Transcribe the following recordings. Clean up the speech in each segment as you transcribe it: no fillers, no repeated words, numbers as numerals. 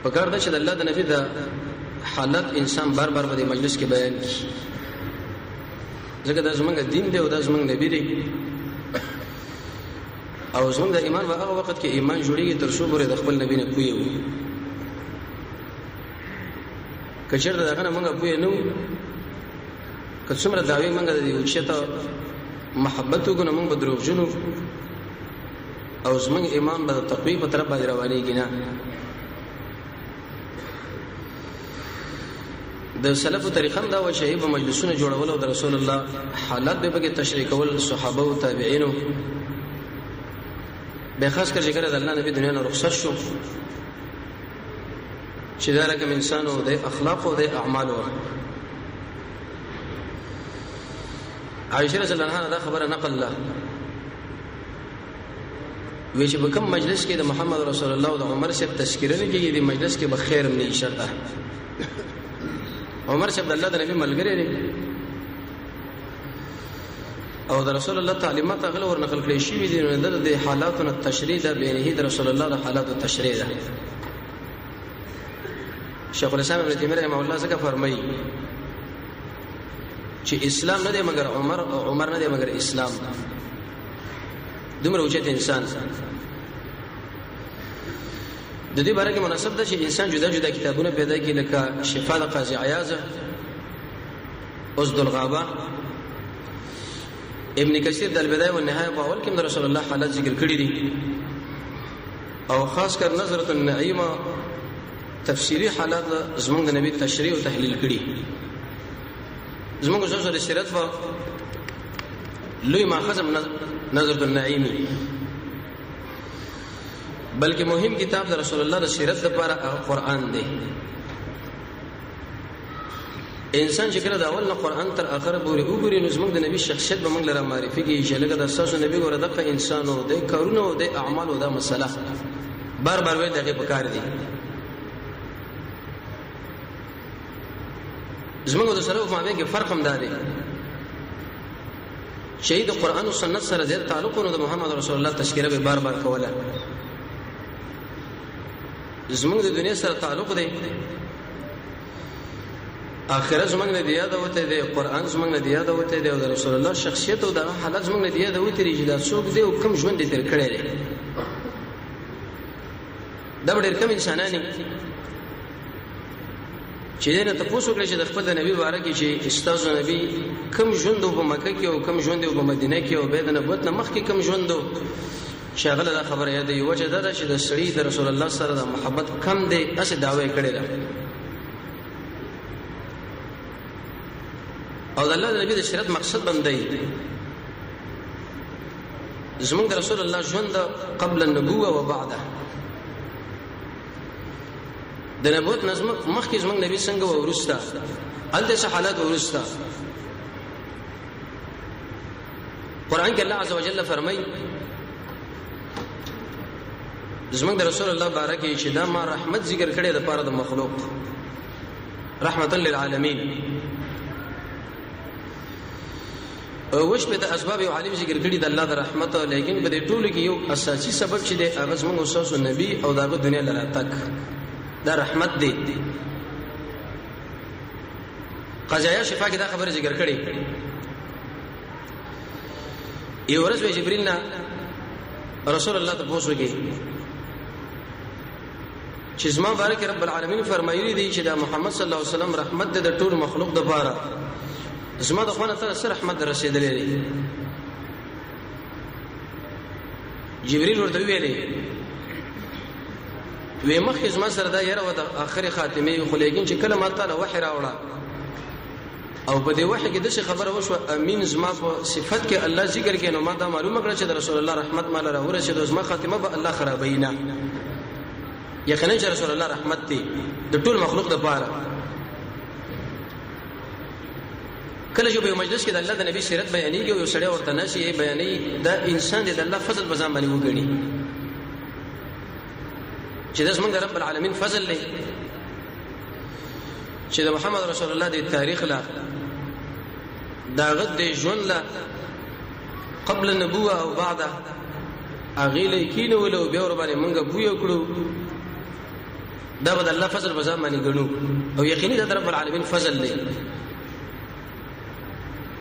پکار ده چې د الله د نبی د حالت انسان بار بار په مجلس کې بیان کړي، ځکه دا زمونږ دین دی او دا زمونږ نبی دی، او زمونږ د ایمان په هغه وخت کې ایمان جوړیږي تر څو پورې د خپل نبی نه پوهیږو. که چېرته دغه نه موږ پوه نه وو، که څومره دعوې موږ د یو شي ته محبت وکړو نو موږ به دروغجن وو او زمونږ ایمان به د تقوی په طرف باندې روانېږي نه. د سلفو طریقه دا و چې په مجلسونو جوړول او د رسول الله حالات به پکې تشریح کول، صحابه او تابعینو به خاص کر چې کله د الله نبی دنیا نه رخصت شو چې دا رقم انسان او د اخلاق او د اعمال و. عائشہ رضی الله عنها دا خبره نقل له وی چې په کوم مجلس کې د محمد رسول الله او د عمر صاحب تذکرہ نه کیږي، د مجلس کې به خیر نه شته. عمر صاحب د الله د نبی ملګری دی او د رسول الله تعلیمات غل ور نقل کړی شي دي، نو د حالاتو تشریح ده بینه د رسول الله د حالاتو تشریح ده. شیخ الاسلام ابن تیمیه رحمه الله څنګه فرمایي چې اسلام نه دی مگر عمر او عمر نه دی مگر اسلام. دومره اوچت انسان د دې باره کې مناسب ده چې انسان جدا جدا کتابونه پیدا کړي، لکه شفاء د قاضي عیاض، اسد الغابه، ابن کثیر د البدایه والنهایه په اول کې د رسول الله حالات ذکر کړي دي، او خاص کر نظرۃ النعیمه تفسیری حالات زمونږ د نبی تشریح او تحلیل کړي. زمونږ زوجه سیرت په لوی ماخذ نظرۃ النعیمه، بلکې مهم کتاب د رسول الله د سیرت لپاره قرآن دی. انسان چې کله د اول نه قرآن تر اخره پورې وګوري نو زموږ د نبی شخصیت به موږ لره معرفي کیږي چې لکه د اساسو نبی ګوره دغه انسان او د کارونو او د اعمالو دا مسله بار بار وایي دغه پکار دي. زموږ د سلف مابین کې فرق هم دی چې د قرآن او سنت سره زیات تعلق نو د محمد رسول الله تذکرہ به بار بار کوله. زمونږ د دنیا سره تعلق دی، آخرت زمونږ نه دی یاد وته دی، قرآن زمونږ نه دی یاد وته دی، او د رسول الله شخصیت او د حالت زمونږ نه دی یاد وته دی چې دا څوک دی او کوم ژوند دې تیر کړی دی. دا ډېر کم انسانان چې نه تاسو کړی چې د خپل نبی باره کې چې استاد نبی کوم ژوند په مکه کې او کوم ژوند په مدینه کې او به د نبوت نه مخکې کوم ژوند شاغله دا خبره یاد دی. وجه دا چې د سړي د رسول الله سره د محبت کم دی، اسه داوی کړی دا او د الله د نبی د شریعت مقصد باندې زمونږ د رسول الله ژوند قبل النبوه و بعده. د نبوت نظم مخکې زمونږ نبی څنګه و ورسته هلته څه حالات ورسته. قرآن کې الله عز وجل فرمایي زمونږ د رسول الله بارکه چې دا ما رحمت ذکر کړي د پاره د مخلوق رحمت للعالمین. وش په د اسباب او عالم ذکر کړي د الله د رحمت، لیکن په دې ټولو کې یو اساسي سبب چې د هغه زمونږ استاد نبی او دغه دنیا لاره تک دا رحمت دی. قضایا شفا کې دا خبره ذکر کړي. یو ورځ جبرئیل نه رسول الله ته پوښتنه چې زما بارک رب العالمین فرمایلی دی چې دا محمد صلی الله علیه وسلم رحمت د ټول مخلوق د پاره، زما د خوانه ته سره رحمت رسیدلې دی. جبرئیل ورته ویلې وې مخکې زما سره دا یره و د اخر خاتمه خو لیکن چې کله ما تعالی وحی راوړه او په دې وحی کې د څه خبره وشو امین زما په صفت کې الله ذکر کې نو ما دا معلومه کړه چې د رسول الله رحمت مال راوړه چې د زما خاتمه به الله خرابینا. یقینا چې رسول الله رحمت دی د ټول مخلوق د پاره. کله چې په مجلس کې د الله د نبی سیرت بیانېږي او یو سړی ورته نشي بیانې دا انسان د الله فضل په ځان باندې وګڼي چې د زمونږ رب العالمین فضل دی چې د محمد رسول الله د تاریخ لا دا غد د ژوند لا قبل النبوه او بعده اغه لیکینو ولو بیا ور باندې مونږه بوې کړو دا بد الله فضل بزام باندې ګڼو او یقیني دا رب العالمین فضل دی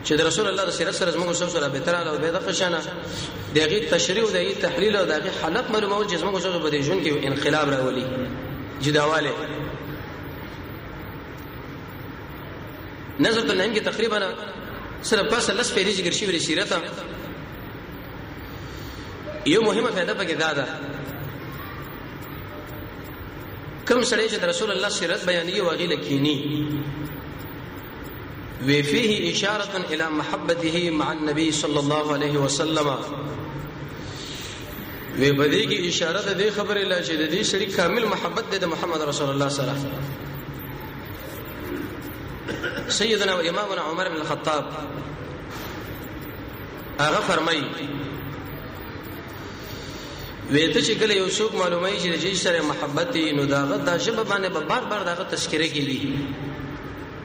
چې رسول الله صلی الله علیه وسلم سره به تر او به د قشانه دغه تشریح او دغه تحلیل او دغه حالت معلومول چې موږ سره به جون کې انقلاب راولي جداواله نظر النعیم کې تقریبا صرف پاس لس پیری ذکر شوی سیرت یو مهمه فائدہ پکې دا ده کوم سړی چې رسول الله سیرت بیانوي او غیله کینی وفيه إشارة إلى محبته مع النبي صلى الله عليه وسلم وبدې کې اشاره ده خبر الله چې د دې سړي کامل محبت ده محمد رسول الله صلی الله علیه وسلم سيدنا وامامنا عمر بن الخطاب هغه فرمایي وېته چې کله یو څوک معلومای چې د دې سره محبت نو داغه د شب باندې بار بار داغه تذکره کیږي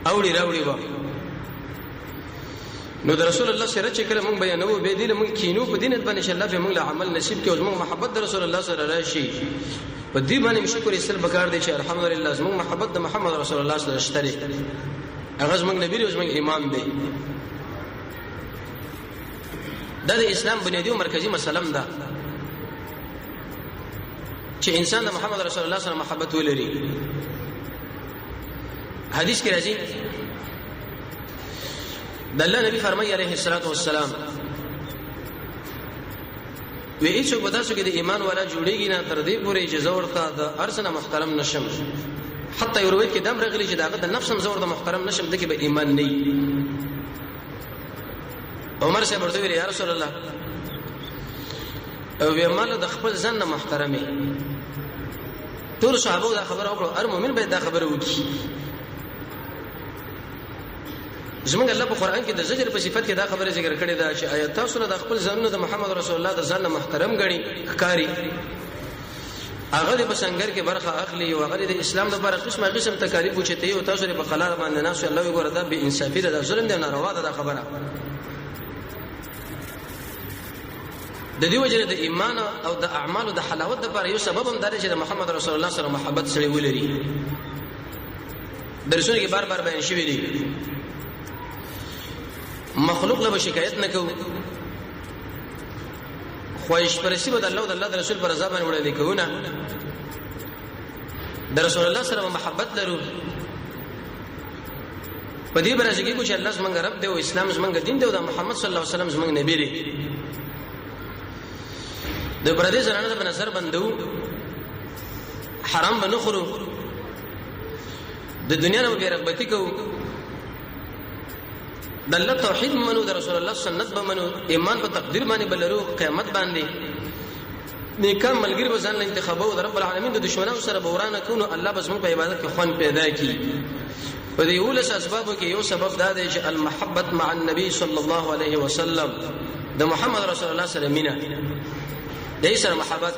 اوړي راوړي و نو د رسول الله سره چې کله مونږ بیانوو به دې مونږ کینو په دینت باندې انشاء الله به مونږ له عمل نصیب کې او مونږ محبت د رسول الله سره راشي په دې باندې شکر ایستل بکار دی چې الحمدلله زموږ محبت د محمد رسول الله سره شته هغه زموږ نبی او زموږ امام دی دا د اسلام بنیادی او مرکزی مسله ده چې انسان د محمد رسول الله سره محبت ولري حدیث کې راځي د الله نبی فرمایي عليه الصلاه والسلام وی هیڅ ودا څو کې د ایمان والا جوړیږي نه تر دې پورې چې زور ته د ارسنه محترم نشم حتی یو روایت کې دم راغلی چې داغه د نفس هم زور د محترم نشم دغه به ایمان نه عمر صاحب ورته ویل یا رسول الله او وی مال د خپل ځن محترمي ټول صحابه دا خبره وکړه هر مؤمن به دا خبره وکړي زمونږ الله په قران کې د زجر په صفت کې دا خبره ذکر کړې ده چې آیات تاسو د خپل ځانونه د محمد رسول الله د ځان محترم غړي ښکاری هغه د بسنګر کې برخه اخلي او هغه د اسلام لپاره قسمه قسم تکالیف وچته او تاسو په قلار باندې ناس الله وګوره دا به انصافي ده ظلم دی نه روا ده خبره د دې وجه د ایمان او د اعمال او د حلاوت لپاره یو سبب هم دی چې د محمد رسول الله سره محبت سره ولري درسونه کې بار بار بیان شوی دی مخلوق له شکایت نه کو خوښ پرستی به د الله او د الله رسول پر رضا باندې وړاندې کوونه د رسول الله سره محبت لرو په دې برابر کې چې الله زمونږ رب دی او اسلام زمونږ دین دی او د محمد صلی الله علیه وسلم زمونږ نبی دی د پردیس زنانه په نظر بندو حرام بنخرو د دنیا نه به رغبتی کو د الله توحید منو د رسول الله سنت به منو ایمان په تقدیر باندې بلرو قیامت باندې نیکه ملګری به ځان انتخابو د رب العالمین د دشمنانو سره بورانه کونو الله بس موږ په عبادت کې خوان پیدا کی په دې ولس اسبابو کې یو سبب دا دی چې المحبت مع النبي صلی الله علیه وسلم د محمد رسول الله سره مینا د سره محبت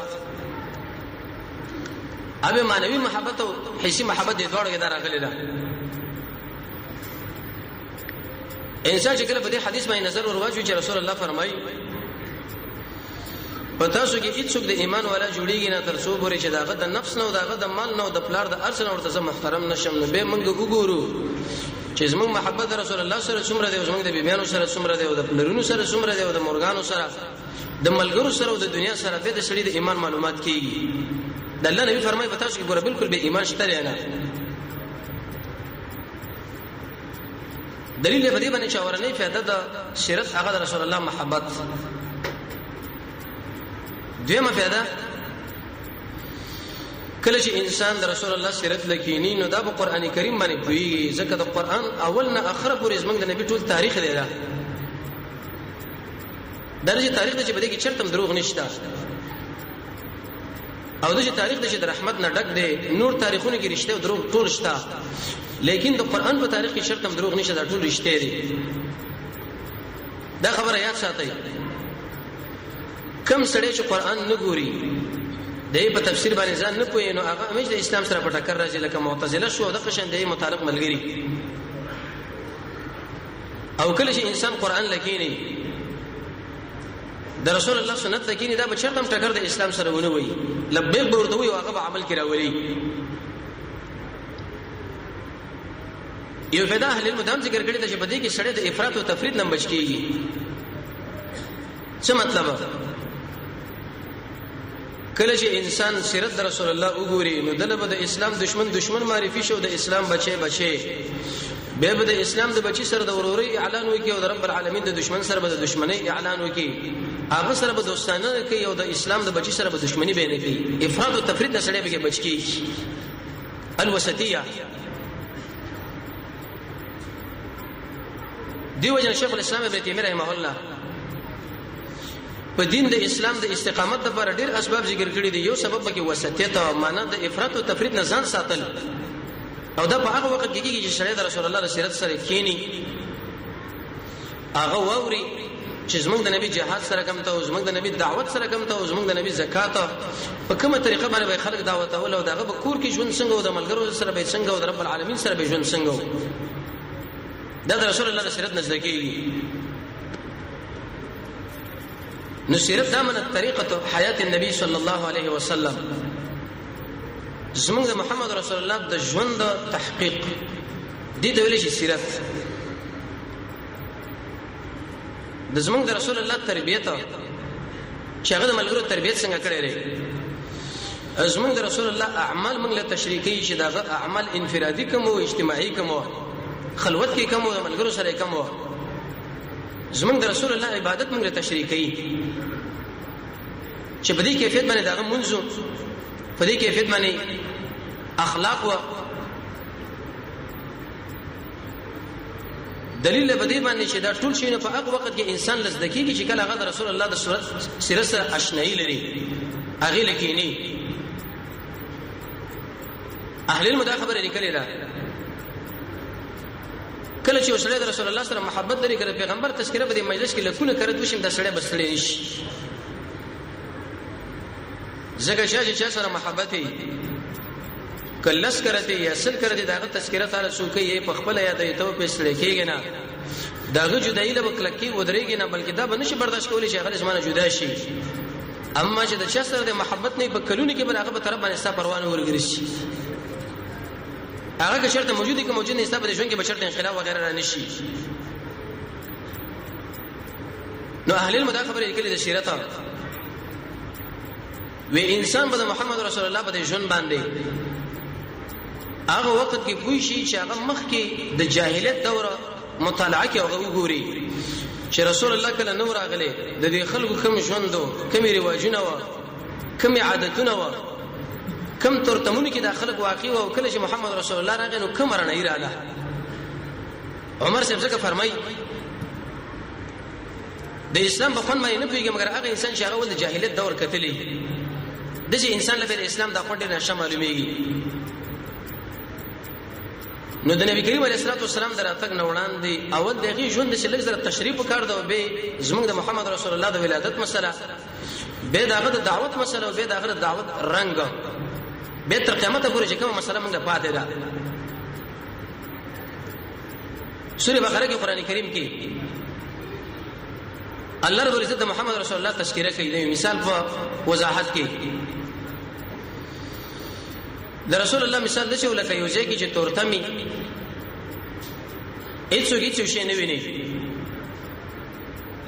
ابه معنوي محبت او حسي محبت د دوړو کې دا راغلي ده انسان چې کله په دې حدیث باندې نظر ورواچو چې رسول الله فرمایي پتا شو کې هیڅ څوک د ایمان والا جوړیږي نه تر څو پورې چې داغه د نفس نه او داغه د مال نه او د پلار د ارث نه ورته محترم نشم نو به موږ وګورو چې زموږ محبت رسول الله سره څومره دی او زموږ د بیبيانو سره څومره دی او د پلرونو سره څومره دی او د مورګانو سره د ملګرو سره او د دنیا سره به د شړې د ایمان معلومات کیږي د الله نبی فرمایي پتا شو کې ګوره بالکل به ایمان شته نه دلیل په دې باندې چې اورنۍ فائدہ د سیرت هغه د رسول الله محبت دیمه فائدہ کله چې انسان د رسول الله سیرت لکینی نو دا په قران کریم باندې کوي ځکه د قران اول نه اخر پورې زمونږ د نبی ټول تاریخ دی دا درجه تاریخ چې بده کې چرته دروغ نشته او د تاریخ د رحمت نه ډک دی نور تاریخونه کې رښتیا او دروغ ټول شته لیکن د قران په تاریخ کې شرط هم دروغ نشته دا ټول رښتیا دي دا خبره یاد ساتئ کم سړی چې قران نه ګوري دای په تفسیر باندې ځان نه پوي نو هغه همیشه د اسلام سره په ټکر راځي لکه معتزله شو د قشن دی متعلق ملګری او کله چې انسان قران لکینی د رسول الله سنت لکینی دا به چرته ټکر د اسلام سره ونه وي لبیک ورته وي او هغه عمل کې راولي یو فدا اهل المدام ذکر کړی چې په دې کې سړی د افراط او تفرید نه بچ کیږي. څه مطلب؟ کله چې انسان سیرت د رسول الله وګوري نو دلته د اسلام دشمن معرفي شو، د اسلام بچي به د اسلام د بچي سره د وروري اعلان وکي او د رب العالمین د دشمن سره به د دشمنی اعلان وکي، هغه سره به دوستانه کوي او د اسلام د بچي سره به دشمنی به نه کوي. افراط او تفرید نه سړی به بچ کیږي. الوسطیه دیو جن شیخ الاسلام ابن تیمیه رحمه الله په دین د اسلام د استقامت لپاره ډېر اسباب ذکر کړي دي. یو سبب کې وسطیت او معنا د افراط او تفرید نه ځان ساتل، او دا په هغه وخت کې کېږي چې سړی د رسول الله سیرت سره کینی، هغه ووري چې زمونږ د نبی جهاد سره کوم ته، زمونږ د نبی دعوت سره کوم ته، زمونږ د نبی زکات په کومه طریقه باندې خلک دعوت اول او دغه په کور کې ژوند څنګه او د ملګرو سره به څنګه او د رب العالمین سره به ژوند څنګه، دا د رسول الله سیرت نه ځکه کېږي. نو سیرت دا منه طریقه حیات النبی صلی الله علیه وسلم، زمونږ د محمد رسول الله د ژوند تحقیق دې ته ویل شي سیرت. د زمونږ د رسول الله تربیت چې هغه د ملګرو تربیت څنګه کړی لري، زمونږ د رسول الله اعمال موږ له تشریکی چې دا اعمال انفرادي کوم او اجتماعي کوم، خلوت کې کوم او ملګرو سره کوم، زمونږ د رسول الله عبادت موږ له تشریکی چې په دې کیفیت باندې دا منځو، په دې کیفیت باندې اخلاق و دلیل په دې باندې چې دا ټول شی په هغه وخت کې انسان لزدکیږي چې کله هغه د رسول الله د سیرت سره آشنایی لري، هغه لکینی. اهل علم دا خبره لیکلې ده کله چې وسره د رسول الله سره محبت لري کړه پیغمبر تذکرہ په دې مجلس کې لکونه کړه دوشم د سړی بسړی نشي، زګه چې سره محبت هي کلس کرته یا سل کرته داغه تذکرہ تعالی څوکې په خپل یاد ته په سړی کېږي نه، داغه جدایي له کلکی ودرېږي نه، بلکې دا بنش برداشت کولی شي هغه زمانه جدا شي. اما چې د چا سره د محبت نه په کلونی کې بل هغه په طرف باندې ستا پروانه ورګري شي، هغه که شرط موجودی که موجود نه ستا په ژوند کې بشرط انقلاب وغیرہ را نشي. نو اهل علم دا خبره لیکلي د سیرت و انسان به محمد رسول الله په ژوند باندې هغه وخت کې کوئی شي چې هغه مخ کې د جاهلیت دوره مطالعه کې هغه وګوري چې رسول الله کله نور راغله د دې خلکو کوم ژوندو، کوم رواجونه و، کوم عادتونه و، کوم ترتمونه کې د خلک واقع و، کله چې محمد رسول الله راغی نو کوم رانه ایراله. عمر صاحب څنګه فرمایي د اسلام په خوان باندې نه پیږي مګر هغه انسان چې هغه د جاهلیت دور کتلی د چې انسان له اسلام د خوان ډیر نشه معلومیږي. نو د نبی کریم علیه الصلاه والسلام دراتک نه وړاندې اول دغه ژوند چې لږ زره تشریف وکړ دا به زموږ د محمد رسول الله د ولادت مسله، به دغه د دعوت مسله، او به دغه د دعوت رنگ، به تر قیامت پورې چې کومه مسله موږ پاتې ده. سورۃ بقره کې قران کریم کې الله رب العزت محمد رسول الله تذکرہ کوي. د مثال په وضاحت کې د رسول الله مثال د څه ولکه یو ځای کې چې تورتمي هیڅ شي نه ویني،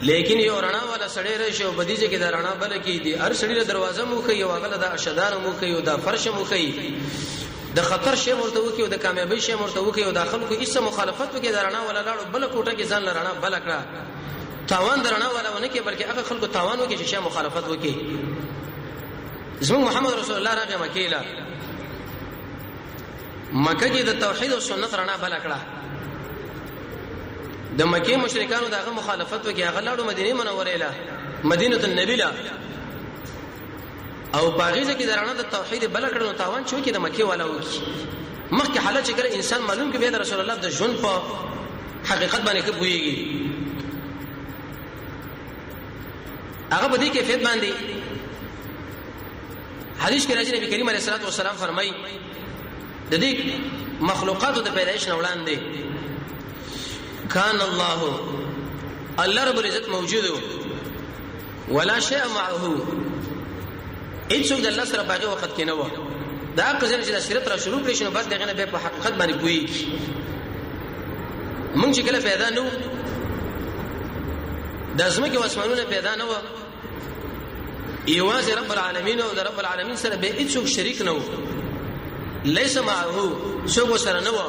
لیکن یو رڼا والا سړی راشي او بدیجه کې د رڼا بل کې دی هر سړی له دروازه مو کوي او هغه د اشدان مو کوي او د فرش مو کوي، د خطر شی مرته وکي او د کامیابی شی مرته وکي او د خلکو هیڅ مخالفت وکي د رڼا والا لاړو بل کوټه کې ځان رڼا بل کړه، تاوان درنا والا ونه کې بلکې هغه خلکو تاوان وکي چې شی مخالفت وکي. زموږ محمد رسول الله راغی مکیلا مکه کې د توحید او سنت رڼا بل کړه، د مکه مشرکانو دغه مخالفت وکي هغه لاړو مدینه منوره له مدینه النبی له او باغیزه کې درانه د توحید بل کړه تاوان چې وکي د مکه والا وکي. مخکې حالت چې کله انسان معلوم کې به د رسول الله د ژوند په حقیقت باندې کې پويږي، هغه په دې کیفیت باندې حدیث کې راځي نبی کریم علیه الصلاه والسلام فرمایي د دې مخلوقاتو د پیدایش نه وړاندې کان الله رب العزت موجود ولا شيء معه، هیڅ د الله سره باغه وخت کې نه و. دا قضیه چې د سیرت را شروع کړي شنو بعد دغه نه په حقیقت باندې پوي مونږ چې کله پیدا نو د ازمکه او اسمانونه پیدا نه و یوازې رب العالمین او د رب العالمین سره به هیڅ شریک نه و ليس معه سوق سره نه و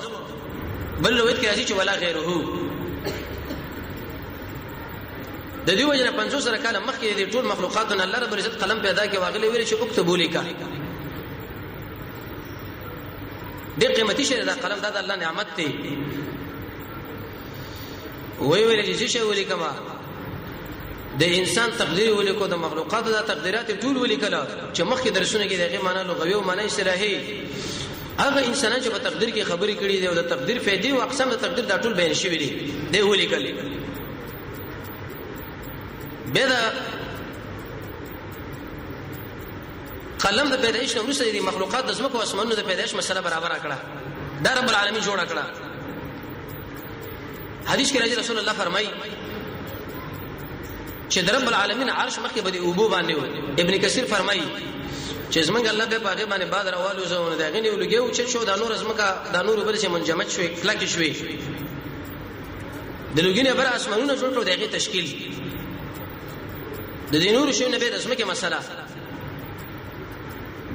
بل وخت کې راځي چې ولا غیره د دې وجه 500 کاله مخکې د ټول مخلوقاتونه الله رب العزت قلم پیدا کړي واغلي ویل چې اكتبوا لیکا د قیمتي شی دا قلم دا الله نعمت دی ویل چې شی ولیکما د انسان تقدیر ولیکو د مخلوقات د تقدیرات ټول ولیکلا چې مخکې درسونه کې دغه معنی لغوي او معنی اصطلاحي هغه انسانان چې په تقدیر کې خبرې کړي دي او د تقدیر فائدې او اقسام د تقدیر دا ټول بیان شوی دي دی ولیکل به دا قلم د پیدایش نو وروسته دي مخلوقات د زمکو اسمانونو د پیدایش مسله برابر کړه دا رب العالمین جوړ کړه حدیث کې راځي رسول الله فرمایي چې رب العالمین عرش مخکې بده اوبو باندې و ابن کثیر فرمایي چې زمنګ الله به پاګه باندې باد راوالو زونه دغه نه ولګیو چې شو د نور زمکا د نور بل چې منجمد شوي کلک شوي د لګینه بر اسمانونو جوړ کړو دغه تشکیل د دې نور شو نه به د زمکه مسله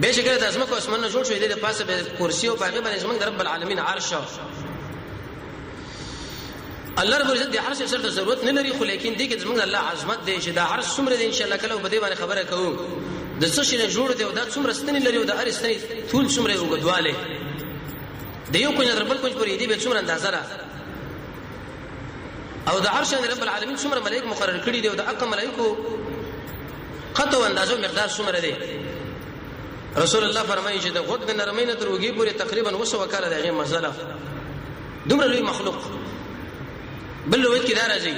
به شکل د زمکو اسمانونو جوړ شوی د پاسه به کرسی او پاګه باندې زمنګ رب العالمین عرش الله رب عزت د عرش سره ضرورت نه لري خو لیکن دې کې زمنګ الله عظمت دی چې د عرش څومره دی ان شاء الله کله په دې باندې خبره کوو د څه شي نه جوړ دی او دا څومره ستنی لري او د هر ستنی ټول څومره وګدواله د یو کوی رب الکوج پرې دې به څومره اندازه را او د عرش رب العالمین څومره ملائک مقرر کړي دي او د اقم ملائکو قطو اندازو مقدار څومره دی رسول الله فرمایي چې د غد د نرمینه تر وګي پورې تقریبا وسو وکاله دغه مسله دومره لوی مخلوق بل روایت کې دا راځي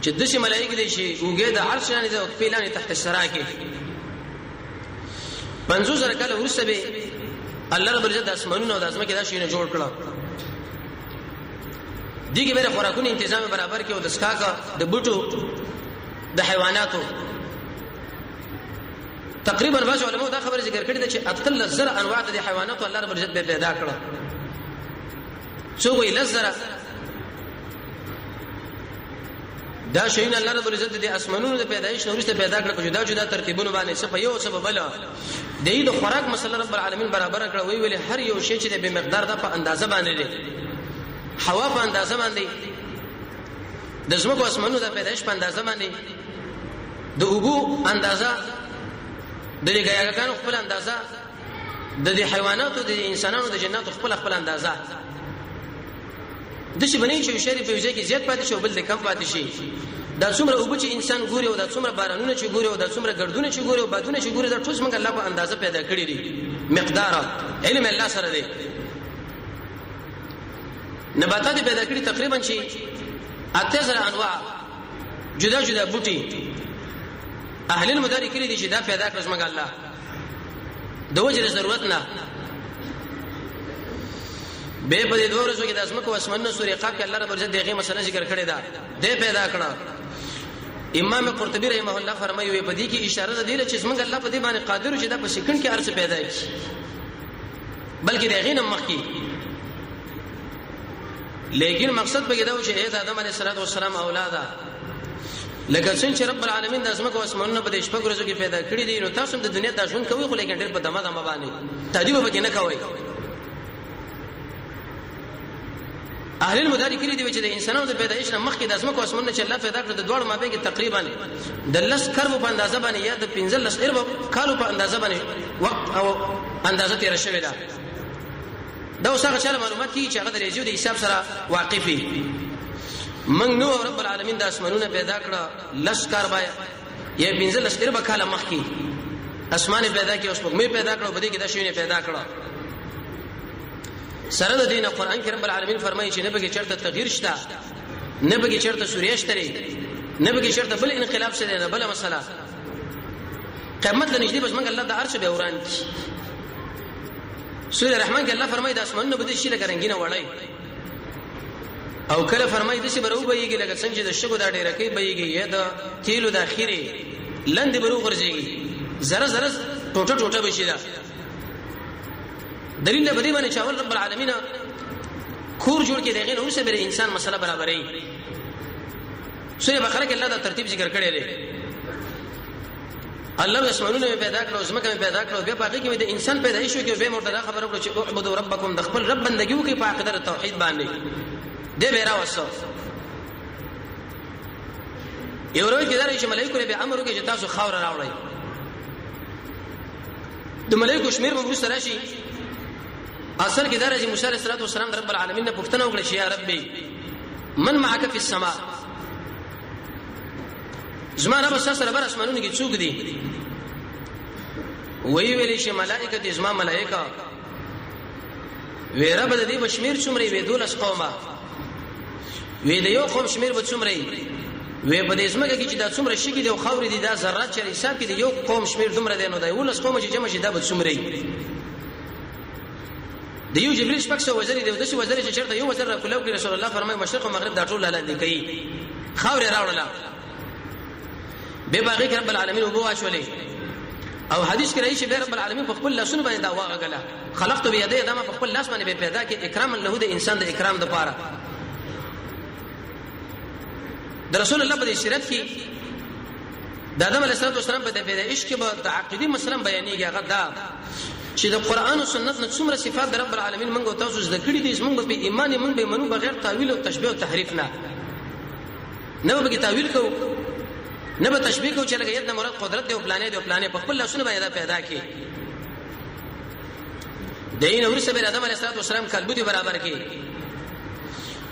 چې د شي ملائکه دي چې وګي د عرش نه د پیلانه تحت السرا کې 500 کاله ورسته به الله رب العزت اسمانونو او د اسماء کې دا شي نه جوړ کړل دیګه به خوراکونو تنظیم برابر کې او د سکاګه د بوټو د حیواناتو تقریبا بعض علماء دا خبره ذکر کړې ده چې اتل زر انواع د حیواناتو الله رب العزت به پیدا کړل څو وی لزر دا شین الله رب العزت د اسمانونو د پیدایش نورسته پیدا کړ په جدا جدا ترتیبونو باندې څه په یو سبب بل د دې خوراک مسله رب العالمین برابر کړ وی ویل هر یو شی چې به مقدار د په اندازه باندې دی هوا په اندازه باندې د زمکو اسمانونو د پیدایش په اندازه باندې د اوبو اندازه د لګیاګانو خپل اندازه د حیواناتو د انسانانو د جناتو خپل اندازه د شي بنې چې شری په وجه کې زیات پاتې شو بل د کم پاتې شي دا څومره اوبو چې انسان ګوري او دا څومره بارانونه چې ګوري او دا څومره ګردونه چې ګوري او بادونه چې ګوري دا ټول څنګه الله په اندازه پیدا کړی دي مقدار علم الله سره دی نباتات پیدا کړی تقریبا شي 8000 انواع جدا جدا بوټي اهل المدارک کړي دي چې دا پیدا کړ څنګه الله د وجه ضرورت نه به په دې دوه ورځو کې د اسمکو اسمنه سورې قاف کې الله رب عزت دغه مسله ذکر کړې ده دې پیدا کړه امام قرطبي رحمه الله فرمایي په دې کې اشاره ده چې څنګه الله په دې باندې قادر چې دا په سکند کې ارڅ پیدا کړي بلکې دغه نه مخکي لیکن مقصد به دا و چې اې آدم علیه السلام اولاده لکه څنګه چې رب العالمین د اسمکو اسمنه په دې شپږ ورځو کې پیدا کړې دي نو تاسو د دنیا د ژوند کوي خو لیکن ډېر په دمه دمه باندې تعجب وکړي نه کوي اهل المدارک کړي دي چې د انسانانو د پیدایش نه مخکې د اسمکو اسمنه چې الله پیدا کړ د دوړ مابین کې تقریبا د لس کرب په اندازه باندې یا د 15 ارب کالو په اندازه باندې وخت او اندازه تیر شوی ده دا اوسه چې معلومات کی چې هغه د ریاضي د حساب سره واقفي من نو رب العالمین د اسمانونو پیدا کړ لس کربا یا 15 ارب کاله مخکې اسمان پیدا کړ اوس په مې پیدا کړ په دې کې د شوی نه پیدا کړ سره د دین قرآن کې رب العالمین فرمایي چې نه به چرته تغییر شته نه به چرته سوریش تري نه به چرته بل انقلاب شته نه بل مسله قیامت له نږدې بس موږ الله د عرش به وران کی سورہ رحمان کې الله فرمایي د اسمانونو بده شي لکه رنگینه وړای او کله فرمایي د شي برو بهيږي لکه څنګه چې د شګو د ډیره کې بهيږي یا د تیلو د اخیره لند برو ورځيږي زره زره ټوټه ټوټه بشي دا دلیل به دې باندې چې رب العالمین کور جوړ کې دغه نو سره انسان مسله برابرې سورہ بقره کې الله دا ترتیب ذکر کړی دی الله اسمانونه پیدا کړو زمکه پیدا کړو بیا باقي کې د انسان پیدایش شو کې به مرتضی خبره کړو چې اعبدوا ربکم د خپل رب بندګي وکړي په عقیده توحید باندې دې به راوسو یو ورځ کې دا چې ملائکه به امر وکړي چې تاسو خاور راوړئ د ملائکه شمیر به وسره راشي اصل کې دا چې موسی علیه السلام رب العالمین نه پوښتنه وکړه چې یا ربي من معك في السماء زما رب سره بر اسمانونو کې څوک دي وی ویلې چې ملائکه دي زما ملائکه وی رب دې بشمیر څومره وی دولس قومه وی د یو قوم شمیر به څومره وی په دې اسمه کې چې دا څومره شي کې د خاورې دي دا ذرات چې حساب کې د یو قوم شمیر دومره دی نو دا ولس قوم چې جمع شي دا به څومره د یو جبريل شپږ سو وزري دی د څه وزري چې چرته یو وزر کولو کې رسول الله فرمایي مشرق او مغرب دا ټول لاندې کوي خاورې راوړل به باغی رب العالمین وبو واچولې او حدیث کې راځي چې رب العالمین په خپل لاسونو باندې دا واغله خلقت بيدي دا په خپل لاس باندې به پیدا کې اکرام له د انسان د اکرام د پاره د رسول الله په سیرت کې د آدم علیه السلام په پیدایش کې به د عقیدی مسله بیانېږي هغه دا چې د قران او سنت نه څومره صفات د رب العالمین موږ تاسو زده کړې دي موږ په ایمان موږ به منو بغیر تاویل او تشبیه او تحریف نه به کې تاویل کوو نه به تشبیه کوو چې لکه ید مراد قدرت دی او پلانې دی او پلانې په خپل لاسونه باندې پیدا کړي دین ورسره به آدم علیه السلام کلبوتی برابر کړي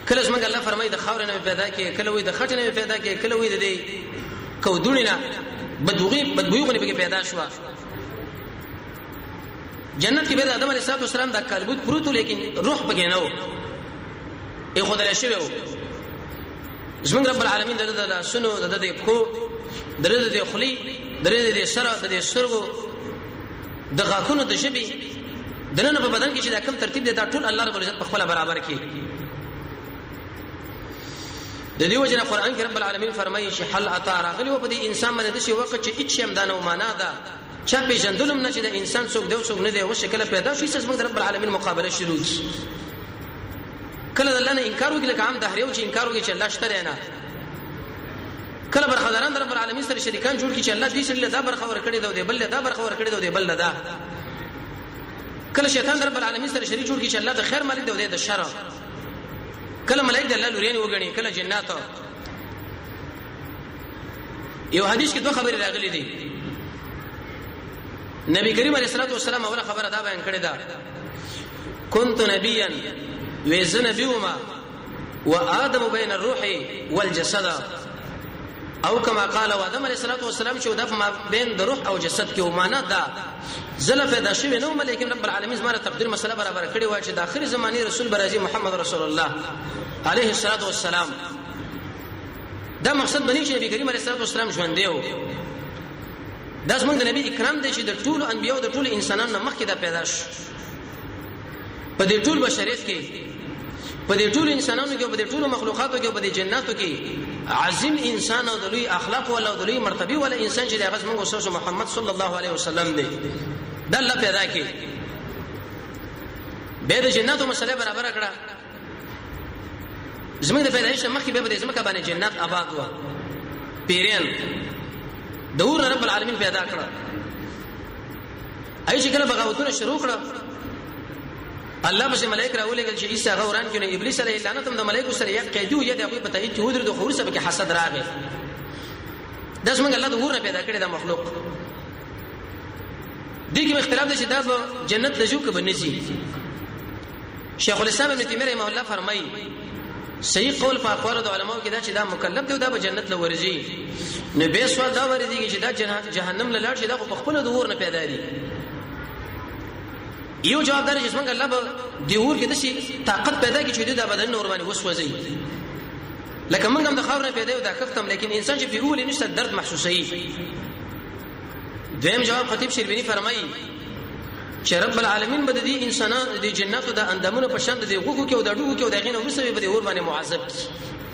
کله څنګه الله فرمایي د خاور نه پیدا کړي کله وې د خټ نه پیدا کړي کله وې د دې کودونی نه بدبوغونه به پیدا شو جنت کې به آدم علیه السلام د کلبوت پروت لیکن روح پکې نه و ای خدای شوی زمونږ رب العالمین د سنو د کو د خلی د سره د سرغو د غاخونو د شبي دنه په بدن کې چې دا کم ترتیب دی دا ټول الله رب العزت په خپل برابر کړي د دې وجه قرآن کې رب العالمین فرمایي چې حل اتا راغلی و په دې انسان باندې د شي وخت چې هیڅ هم دانه معنا ده چا په جندلم نه چې د انسان څوک دی څوک نه دی او شکل پیدا شي چې زموږ رب العالمین مقابله شروع کی کله الله نه انکار وکړي لکه عام دهریو چې انکار وکړي چې الله شته نه کله برخداران رب العالمین سره شریکان جوړ کړي چې الله دې سره دا برخه ور کړی دی بل دا برخه ور کړی دی بل دا کله شیطان رب العالمین سره شریک جوړ کړي چې الله د خیر مالک دی د شر کله ملائکه الله لورین وګڼي کله جنات یو حدیث کې دوه خبرې راغلي دي نبی کریم علیه الصلاه والسلام اوله خبره دا بیان کړې ده كنت نبيا وزن بهما وادم بين الروح والجسد او كما قال وادم علیه الصلاه والسلام چې د ما بین د روح او جسد کې ومانه ده زلف دا شوی نو ملائکه رب العالمین زما تقدیر مسله برابر کړی و چې د اخر زمانی رسول برازي محمد رسول الله عليه الصلاه والسلام دا مقصد بنی چې نبی کریم علیه الصلاه والسلام ژوند دیو دا زمونږ د نبی اکرام دی چې د ټولو انبیو د ټولو انسانانو مخکې دا پیدا شو په دې ټول بشریت کې په دې ټول انسانانو کې په دې ټول مخلوقاتو کې په دې جناتو کې عظیم انسان او د لوی اخلاق او د لوی مرتبه ول انسان چې دغه زموږ سوسو محمد صلی الله علیه وسلم دی دا الله پیدا کړي به د جناتو مسله برابر کړه زموږ د پیدایش مخکې به د زمکه باندې جنات آباد و پیرین دور رب العالمین پیدا کړه اي چې کله بغاوتونه شروع کړه الله به ملائکه راولېږي چې عیسی غوران کې نه ابلیس علیه لعنت هم د ملائکه سره یو قیدو یې د په تایید چې ودر د خور سره کې حسد راغی د اسمن الله د ور پیدا کړی د مخلوق دغه اختلاف د چې دا جنت د جو کې بنسي شیخ الاسلام ابن تیمیه رحمه الله فرمایي صحیح قول په اقوال د علماو کې دا چې دا مکلف دی دا به جنت له ورځي نه به سوال دا ورځي چې دا جهنم له لاړ شي دا په خپل د ور نه پیدا دي یو جواب در چې څنګه الله به دی ور کې د شي طاقت پیدا کی چې دا بدن نور باندې وسوځي لکه موږ هم د خاور نه پیدا یو دا کفتم لیکن انسان چې په اول نشته درد محسوسي دویم جواب خطیب شربینی فرمایي چې رب العالمین بده دي انسانان د جناتو د اندامونو په شان د غوګو کې او د ډوګو کې او د غینو وسوي به ور باندې معذب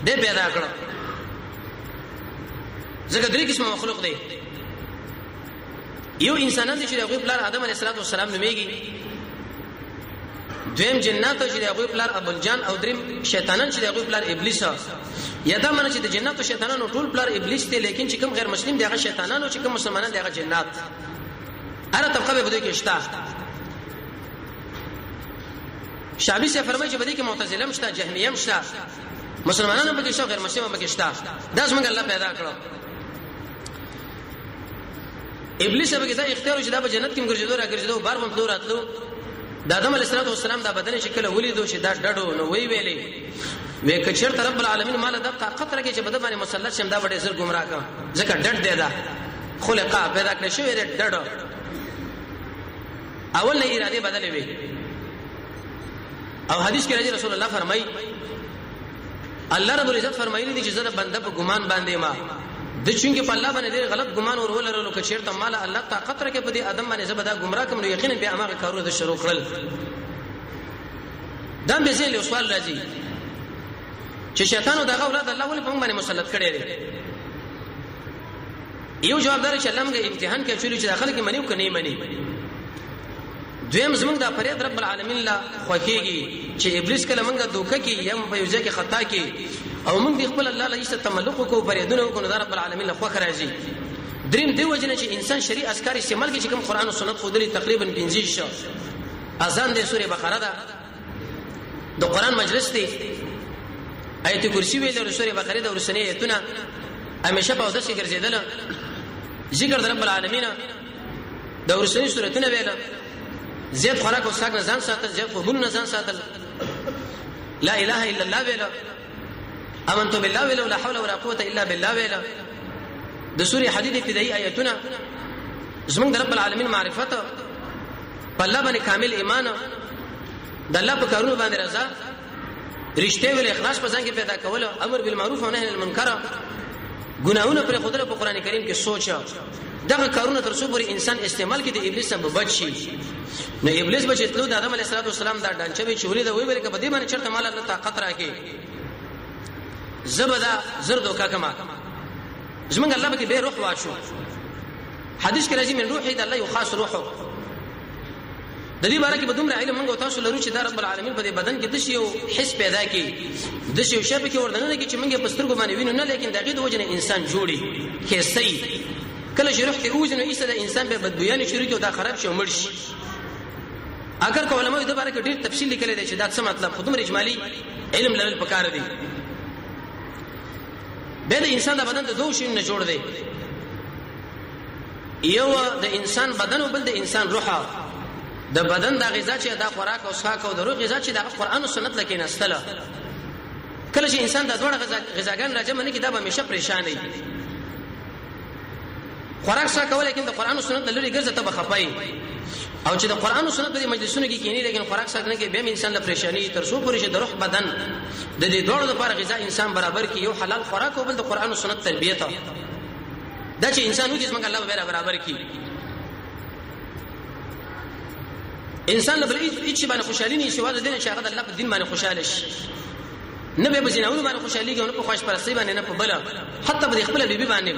دې پیدا کړو زګ درې قسم مخلوق دي یو انسانان چې د غوی بلار آدم علیه السلام نومېږي دویم جنات چې هغه پلار ابوالجان او دریم شیطانان چې هغه پلار ابلیس یا دا معنی چې د جنات او شیطانانو ټول پلار ابلیس دی لیکن چې کوم غیر مسلم دی هغه شیطانانو چې کوم مسلمانان دی هغه جنات اره طبقه به دوی کې شته شعبی سے فرمایي چې بده کې معتزله مشته جهمیه مشته مسلمانانو به کې شته غیر مسلمانانو به کې شته دا څنګه الله پیدا کړو ابلیس به کې دا اختیار چې دا په جنت کې ګرځیدو راګرځیدو بار په راتلو د آدم علیه السلام دا بدن شکل ولیدو چې دا ډډو نو وی ویلې وې کچر رب العالمین مال دا طاقت راکې چې بده باندې مسلط شم دا ډېر زر گمراه کا ځکه ډډ دی دا خلقا پیدا کړی شوی دی ډډ اول نه اراده بدلې وي او حدیث کې راځي رسول الله فرمایي الله رب العزت فرمایلی دي چې زه بنده په ګمان باندې ما د چونګې په الله باندې ډېر غلط ګمان ورولرلو که چیرته مال الله طاقت راکې په دې ادم باندې زبدا گمراه کوم نو یقینا به هغه کارونه د شروع کړل دا به زه له سوال راځي چې شیطانو دغه اولاد الله ولې په موږ باندې مسلط کړي دي یو جوابدار چې الله موږ امتحان کې چولې چې داخله کې منی او کني منی دویم زمونږ د فریاد رب العالمین لا خوخيږي چې ابلیس کله موږ دوکه کې یم په یوځای کې خطا کې او موږ د خپل الله لایسته تملق کو فریادونه کو د رب العالمین له خوخ راځي دریم دی وجنه چې انسان شریع اسکار استعمال کې چې کوم قران او سنت خودلی تقریبا 15 شو اذان د سوره بقره ده د قران مجلس دی آیت کرسی ویل د سوره بقره د ورسنه ایتونه همیشه په داسې ګرځیدل ذکر د رب العالمین د ورسنه سورته ویل زید خوراک او ساګ نه ځان ساتل زید قبول نه ځان ساتل لا اله الا الله ویل امنت بالله ویل لا حول ولا قوه الا بالله ویل د سوره حدید ابتدایي آیتونه زمونږ د رب العالمین معرفت په الله باندې کامل ایمان د الله په کارونو باندې رضا رښتیا ویل اخلاص په ځان کې پیدا کول امر بالمعروف او نهي عن المنکر ګناہوں پر خدای په قران کریم کې سوچ دغه کارونه تر څو پورې انسان استعمال کې د ابلیس نه بچ شي نو ابلیس بچتلو د آدم علیه السلام دا ډانچه وی چوري دا وی ویل کبه دې باندې چرته مال الله طاقت راکې زبدا زردو کا کما زمونږ الله به به روح واشو حدیث کې راځي من روحي د الله یو خاص روحو د دې باره کې به دومره علم موږ تاسو لرو چې د رب العالمین په بدن کې د شیو حس پیدا کی د شیو شپه کې وردنه کې چې موږ په سترګو باندې وینو نه لیکن دغه د وجنه انسان جوړي کې صحیح کله چې روح کې اوجنه ایسه د انسان به بدبویان شروع کې او دا خراب شي او مړ شي اگر کو علماء د باره کې ډېر تفصیل لیکل دي چې دا څه مطلب خودم اجمالی علم لرل پکار دي به د انسان د بدن د دوه شی نه جوړ دی یو د انسان بدن او بل د انسان روح د بدن د غذا چې د خوراک او څښاک او د روح غذا چې د قران او سنت لکه نستله کله چې انسان د دوه غذاګان راځي منه کې دا به همیشه پریشان وي خوراک څخه کول لیکن د قران او سنت لري ګرځي ته بخپای او چې د قران او سنت په مجلسونو کې کینی لیکن خوراک څخه نه کې به انسان له پریشانی تر څو پورې چې د روح بدن د دې دوړو لپاره غذا انسان برابر کی یو حلال خوراک او بل د قران او سنت تربیته دا چې انسان وږي څنګه الله برابر کی انسان له بل هیڅ باندې خوشالي نه سوا د دین چې هغه د الله په دین باندې خوشاله شي نه به بزیناونو باندې خوشالي کوي نه په خوش پرستی باندې نه په بل حتی په خپل بیبي باندې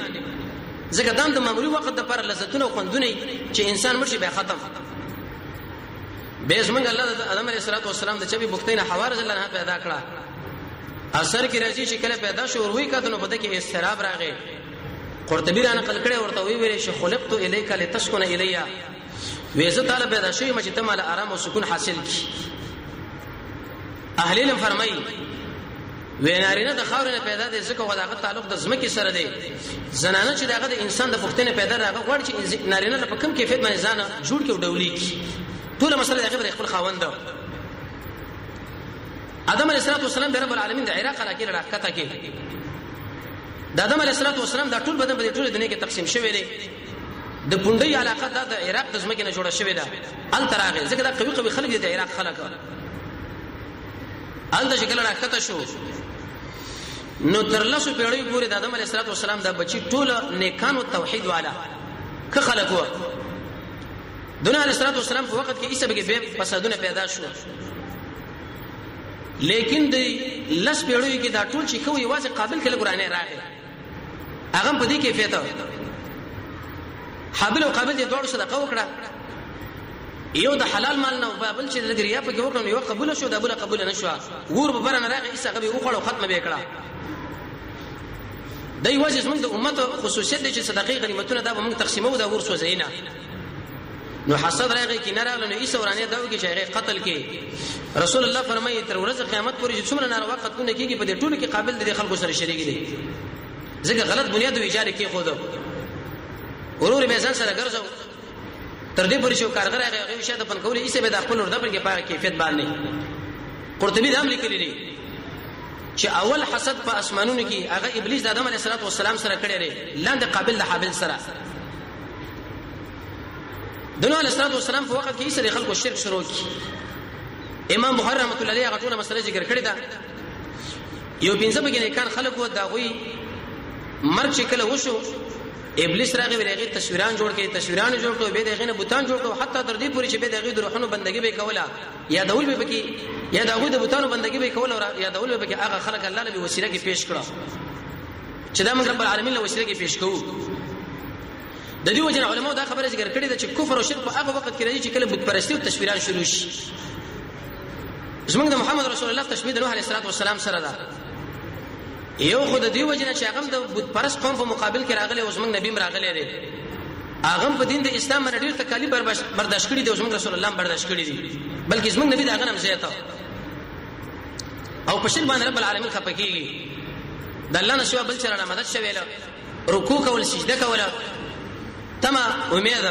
زګه دام د معمولی وخت د پر لذتونه خوندونه چې انسان مرشي به ختم به زمنګ الله د آدم علیه السلام د چبي بوختینه حوارز الله نه پیدا کړه اثر کې راځي چې کله پیدا شو وروي کته نو بده کې استراب راغی قرطبی را نقل کړي ورته وی ویل چې خلقت الیک لتسكن الیا وېزه تعالی پیدا شوی چې ته مال آرام او سکون حاصل کی اهل علم فرمایي وینارینه د خاورینه پیدا دي ځکه وداغه تعلق د زمکه سره دی زنانه چې دغه د انسان د پختنه پیدا راغه غوړ چې نارینه په کم کیفیت باندې ځانه جوړ کې ډولي کی ټول مسله دغه خپل خاوند آدم علیه السلام د رب العالمین د عراق علاقه راکته کې د آدم علیه السلام د ټول بدن په ټول دنیا کې تقسیم شوی دی د پوندې علاقه د عراق د زمکه نه جوړه شوې ده ال تراغه ځکه دا قوي خلک دي د عراق خلک ال د شکل راکته شو نو تر لاسو پیړۍ پورې د آدم علیه السلام د بچی ټول نیکانو توحید والا که خلک و دونه علیه السلام په وخت کې ایسه به فسادونه پیدا شو لیکن د لس پیړۍ کې دا ټول چې کوي واځي قابل کله قرانه راغی هغه په دې کیفیت حابل او قابل دې دوړو صدقه وکړه یو د حلال مال نه بل چې د ریا په کې وکړو یو قبول شو د بل قبول نشو ور به برن راغی ایسه غوي وخړو ختم به کړه دای وجه زموږ د امت خصوصیت دي چې صدقې غنیمتونه دا به موږ تقسیمو دا ورسو زینا نو حسد راغی کې نه راغله نو ایسه ورانه دا وږي چې هغه قتل کې رسول الله فرمایي تر ورځ قیامت پورې چې څومره ناروا قتلونه کیږي په دې ټولو کې قابل دي خلکو سره شریک دي ځکه غلط بنیاد ویجار کې خود ورور به ځان سره ګرځو تر دې پورې چې کارګر هغه شاید په کولې ایسه به د خپل ورده پر کې پاره کیفیت باندې قرطبي دا هم لیکلی دی چې اول حسد په اسمانونو کې هغه ابلیس د آدم علیه السلام سره کړی دی لاندې قابل د حابل سره د نوح علیه السلام په وخت کې ایسه خلکو شرک شروع کی امام بخاری رحمۃ اللہ علیہ هغه ټول مسله ذکر کړی دا یو پنځه بګینه کان خلکو دا غوي مرګ چې کله وشو ابلیس راغی ورغه تصویران جوړ کړي تصویران جوړ کړي به دغه نه بوتان جوړ کړي حتی تر دې پورې چې به دغه د روحونو بندګي به کوله یا دول به بکی یا دغه د بوتانو بندګي به کوله یا دول به بکی هغه خلک الله له وسیله کې پیش کړه چې دا موږ رب العالمین له وسیله کې پیش کوو د دې وجه علماء دا خبره ذکر کړې ده چې کفر او شرک په هغه وخت کې راځي چې کله بت پرستی او تصویران شروع شي زمونږ د محمد رسول الله تشبیه د نوح علیه السلام سره ده یو خود دی وجنه چې هغه د بت پرست قوم په مقابل کې راغلی او زمونږ نبی راغلی دی هغه په دین د اسلام باندې ډیر تکالیف برداشت کړي دي او زمونږ رسول الله برداشت کړي دي بلکې زمونږ نبی دا غنم زیاته او په شرک باندې رب العالمین خپکیږي د الله نشو بل چر نه مدد شویل رکوع کول سجده کول تما امید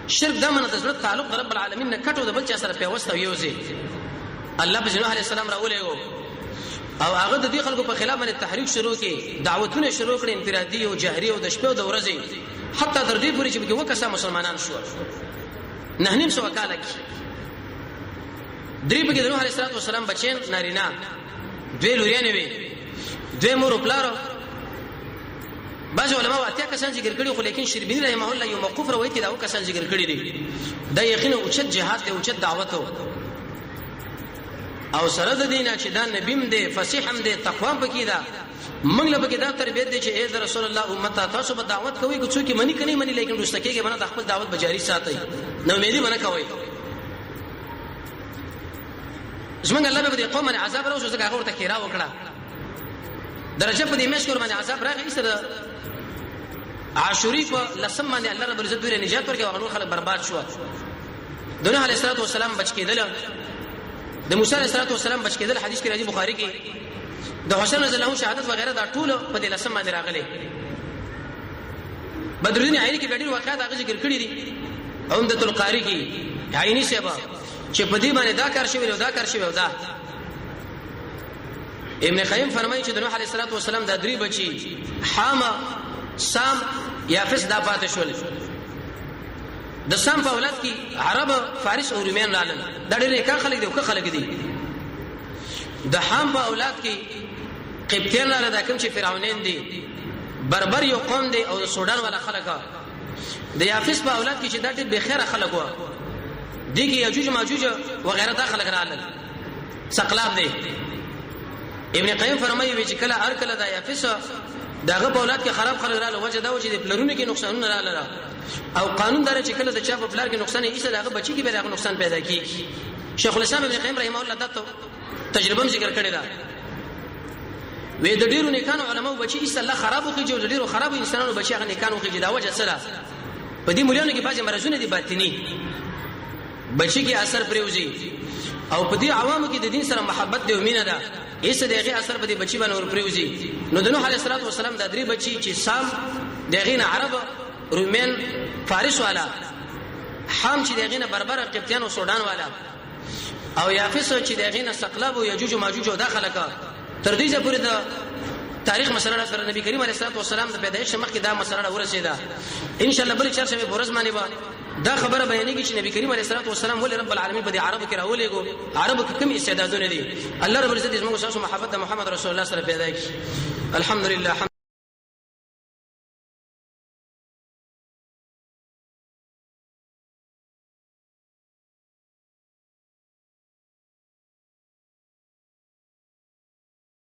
شرک دمنه د زړه تعلق رب العالمین نه کټو د بل چا سره پیوسته یوزي الله په نوح علیه السلام راولېګو او هغه د دې خلکو په خلاف باندې تحریک شروع کړي دعوتونه شروع کړي انفرادي او جهري او د شپې او د ورځې حتی تر دې پورې چې وکړه مسلمانان شو نه نیم سو وکاله کې درې په کې د نوح علیه السلام بچین نارینا دوی لوريانه وي دوی مور پلارو بعض علماء اتیا کسان ذکر کړي خو لیکن شربینی رحمه الله یو موقوف روایت کې دا کسان ذکر کړي دي دا یقینا اوچت جهاد دی اوچت دعوت او سره د دینه چې دا نبیم دی فصیح هم دی تقوا پکې دا موږ له پکې دا تربیت دی چې اے رسول الله امت تاسو به دعوت کوي که څوک منی کني منی لیکن رستکیږي باندې خپل دعوت بجاری ساتي نو امیدي باندې کوي زمونږ الله به دې قوم باندې عذاب راوځي ځکه هغه ورته کیرا وکړه درجه په دې مشکور باندې عذاب راغی سره عاشوری په لسم باندې الله رب العزت دوی نجات ورکړي او خلک برباد شو د نوح علیه السلام بچ کېدل د موسی علیه السلام بچ کېدل حدیث کې راځي بخاری کې د حسین رضی الله شهادت وغیرہ دا ټول په دې لسم باندې راغلي بدر الدین عینی کې ډېر واقعات هغه ذکر کړی دي عمدۃ القاری کې عینی سبا چې په دې باندې دا کار شوی او دا کار شوی او دا ابن قیم فرمایي چې د نوح علیه السلام د درې بچي حام سام یافس دا پاتې شول د سام په اولاد کې عرب فارس او رومیان رالل دا ډېر ښه خلک دي او ښه خلک دي د حام په اولاد کې قبطیان رالل دا کوم چې فرعونین دي بربر یو قوم دي او د سودان والا خلک د یافس په اولاد کې چې دا ډېر بخیره خلک و دي کې یجوج ماجوج وغیرہ دا خلک رالل ثقلاب دي ابن قیم فرمایي چې کله هر کله دا یافس داغه په اولاد کې خراب خلک رااله وجه دا و چې د پلرونو کې نقصانونه رااله او قانون دار چې کله د چا په پلار کې نقصان یې ایسه داغه بچی کې به داغه نقصان پیدا کیږي شیخ الاسلام ابن قیم رحمه الله دا تجربه ذکر کړی دا وې د ډیرو نیکانو علماء بچی ایسه الله خراب وکړي او د ډیرو خراب انسانانو بچی هغه نیکانو وکړي دا وجه سره په دې مليانو کې بعضی مرزونه دي باطنی بچی کې اثر پریوزي او په دې عوامو کې د دین سره محبت دی او مینه ده ایسه دغه اثر په دې بچی باندې ور پریوزي نو د نوح علیه السلام د درې بچی چې سام دغه نه عرب رومین فارس والا حام چې دغه نه بربر قبطیان او سودان والا او یافس چې دغه نه ثقلب او یجوج او ماجوج داخله کا تر دې پورې د تاریخ مسله سره نبی کریم علیه السلام د پیدایش مخکې دا مسله ورسېده ان شاء الله بل چرشه به ورځ باندې دا خبره بیانېږي چې نبی کریم علیه السلام ولې رب العالمین په دې عربو کې راولېګو عربو کې کوم استعدادونه دي الله رب العزت زموږ سره محبت د محمد رسول الله سره پیدا کړي الحمدلله